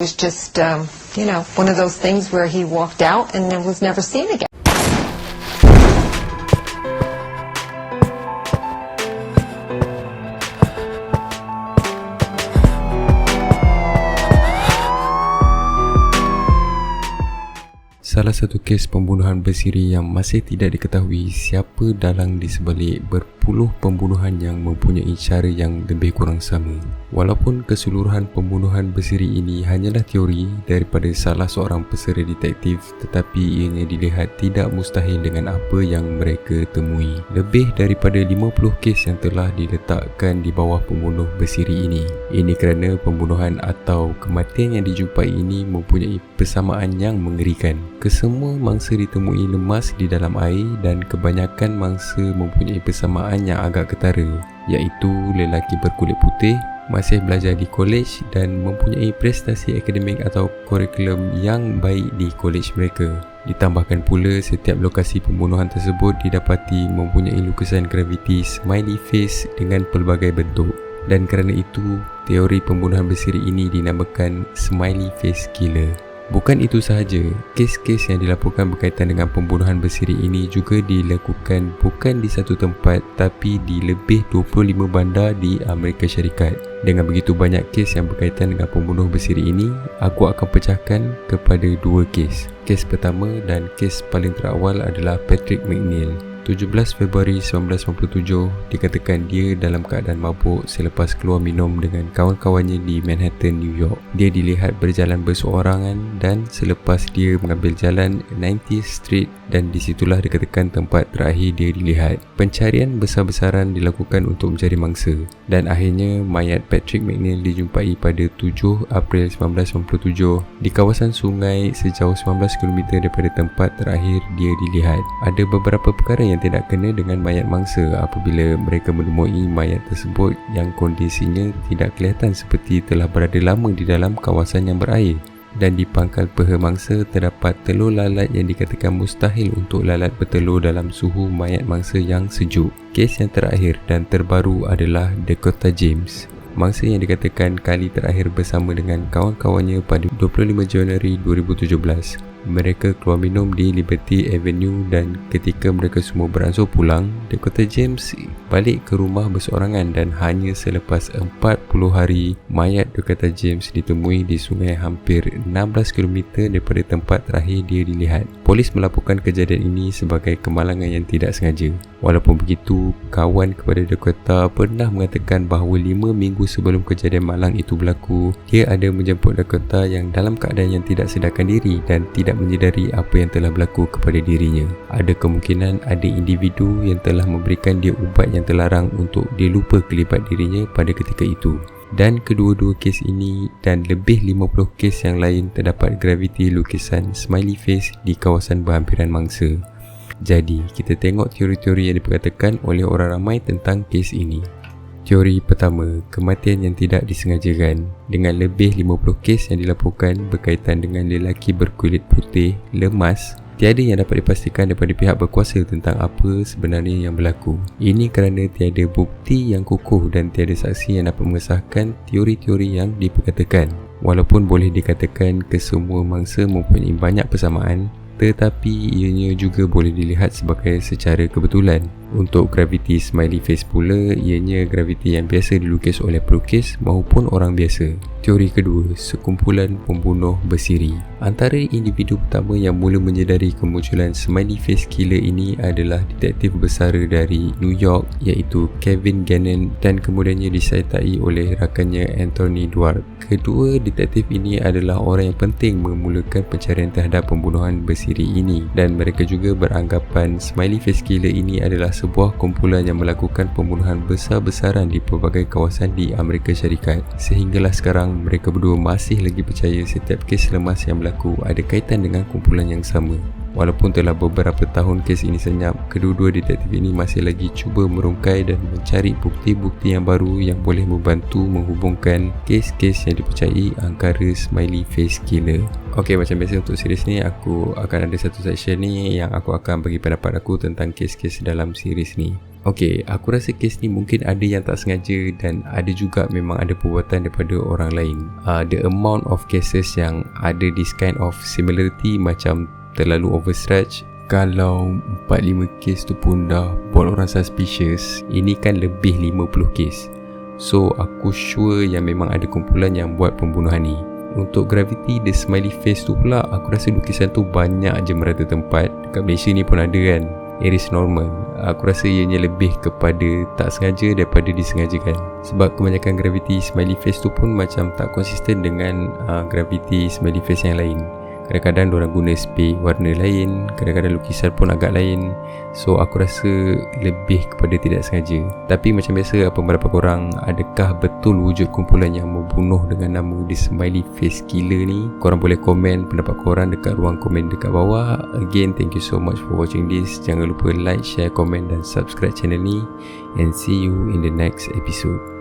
It was just, one of those things where he walked out and then was never seen again. Salah satu kes pembunuhan bersiri yang masih tidak diketahui siapa dalang di sebalik berpuluh pembunuhan yang mempunyai cara yang lebih kurang sama. Walaupun keseluruhan pembunuhan bersiri ini hanyalah teori daripada salah seorang pesara detektif, tetapi ianya dilihat tidak mustahil dengan apa yang mereka temui. Lebih daripada 50 kes yang telah diletakkan di bawah pembunuh bersiri ini. Ini kerana pembunuhan atau kematian yang dijumpai ini mempunyai persamaan yang mengerikan. Kesemua mangsa ditemui lemas di dalam air dan kebanyakan mangsa mempunyai persamaan yang agak ketara, iaitu lelaki berkulit putih, masih belajar di kolej dan mempunyai prestasi akademik atau kurikulum yang baik di kolej mereka. Ditambahkan pula setiap lokasi pembunuhan tersebut didapati mempunyai lukisan graviti smiley face dengan pelbagai bentuk. Dan kerana itu, teori pembunuhan bersiri ini dinamakan smiley face killer. Bukan itu sahaja, kes-kes yang dilaporkan berkaitan dengan pembunuhan bersiri ini juga dilakukan bukan di satu tempat tapi di lebih 25 bandar di Amerika Syarikat. Dengan begitu banyak kes yang berkaitan dengan pembunuh bersiri ini, aku akan pecahkan kepada dua kes. Kes pertama dan kes paling terawal adalah Patrick McNeil. 17 Februari 1997, dikatakan dia dalam keadaan mabuk selepas keluar minum dengan kawan-kawannya di Manhattan, New York. Dia dilihat berjalan berseorangan dan selepas dia mengambil jalan 90th Street dan disitulah dikatakan tempat terakhir dia dilihat. Pencarian besar-besaran dilakukan untuk mencari mangsa dan akhirnya mayat Patrick McNeil dijumpai pada 7 April 1997 di kawasan sungai sejauh 19 km daripada tempat terakhir dia dilihat. Ada beberapa perkara yang tidak kena dengan mayat mangsa apabila mereka menemui mayat tersebut yang kondisinya tidak kelihatan seperti telah berada lama di dalam kawasan yang berair. Dan di pangkal peha mangsa terdapat telur lalat yang dikatakan mustahil untuk lalat bertelur dalam suhu mayat mangsa yang sejuk. Kes yang terakhir dan terbaru adalah Dakota James, mangsa yang dikatakan kali terakhir bersama dengan kawan-kawannya pada 25 Januari 2017. Mereka keluar minum di Liberty Avenue dan ketika mereka semua beransur pulang, Dakota James balik ke rumah berseorangan dan hanya selepas 40 hari, mayat Dakota James ditemui di sungai hampir 16 km daripada tempat terakhir dia dilihat. Polis melaporkan kejadian ini sebagai kemalangan yang tidak sengaja. Walaupun begitu, kawan kepada Dakota pernah mengatakan bahawa 5 minggu sebelum kejadian malang itu berlaku, dia ada menjemput Dakota yang dalam keadaan yang tidak sedarkan diri dan tidak menyedari apa yang telah berlaku kepada dirinya. Ada kemungkinan ada individu yang telah memberikan dia ubat yang terlarang untuk dia lupa kelibat dirinya pada ketika itu. Dan kedua-dua kes ini dan lebih 50 kes yang lain terdapat graviti lukisan smiley face di kawasan berhampiran mangsa. Jadi, kita tengok teori-teori yang diperkatakan oleh orang ramai tentang kes ini. Teori pertama, kematian yang tidak disengajakan. Dengan lebih 50 kes yang dilaporkan berkaitan dengan lelaki berkulit putih, lemas, tiada yang dapat dipastikan daripada pihak berkuasa tentang apa sebenarnya yang berlaku. Ini kerana tiada bukti yang kukuh dan tiada saksi yang dapat mengesahkan teori-teori yang diperkatakan. Walaupun boleh dikatakan kesemua mangsa mempunyai banyak persamaan, tetapi ianya juga boleh dilihat sebagai secara kebetulan. Untuk graviti smiley face pula, ianya graviti yang biasa dilukis oleh pelukis maupun orang biasa. Teori kedua, sekumpulan pembunuh bersiri. Antara individu pertama yang mula menyedari kemunculan smiley face killer ini adalah detektif bersara dari New York iaitu Kevin Gannon dan kemudiannya disertai oleh rakannya Anthony Duarte. Kedua detektif ini adalah orang yang penting memulakan pencarian terhadap pembunuhan bersiri ini dan mereka juga beranggapan smiley face killer ini adalah sebuah kumpulan yang melakukan pembunuhan besar-besaran di pelbagai kawasan di Amerika Syarikat. Sehinggalah sekarang mereka berdua masih lagi percaya setiap kes lemas yang berlaku ada kaitan dengan kumpulan yang sama. Walaupun telah beberapa tahun kes ini senyap, kedua-dua detektif ini masih lagi cuba merungkai dan mencari bukti-bukti yang baru yang boleh membantu menghubungkan kes-kes yang dipercayai antara smiley face killer. Okey, macam biasa untuk series ni aku akan ada satu section ni yang aku akan bagi pendapat aku tentang kes-kes dalam series ni. Okay, aku rasa kes ni mungkin ada yang tak sengaja dan ada juga memang ada perbuatan daripada orang lain. The amount of cases yang ada this kind of similarity macam terlalu overstretch. Kalau 4-5 kes tu pun dah buat orang suspicious, ini kan lebih 50 kes. So aku sure yang memang ada kumpulan yang buat pembunuhan ni. Untuk Gravity, the smiley face tu pula, aku rasa lukisan tu banyak je merata tempat. Dekat Malaysia ni pun ada kan. It is normal. Aku rasa ianya lebih kepada tak sengaja daripada disengajakan. Sebab kebanyakan Gravity smiley face tu pun macam tak konsisten dengan Gravity smiley face yang lain. Kadang-kadang diorang guna spray warna lain, kadang-kadang lukisan pun agak lain. So aku rasa lebih kepada tidak sengaja. Tapi macam biasa, apa pendapat korang? Adakah betul wujud kumpulan yang membunuh dengan nama The Smiley Face Killer ni? Korang boleh komen pendapat korang dekat ruang komen dekat bawah. Again, thank you so much for watching this. Jangan lupa like, share, komen dan subscribe channel ni. And see you in the next episode.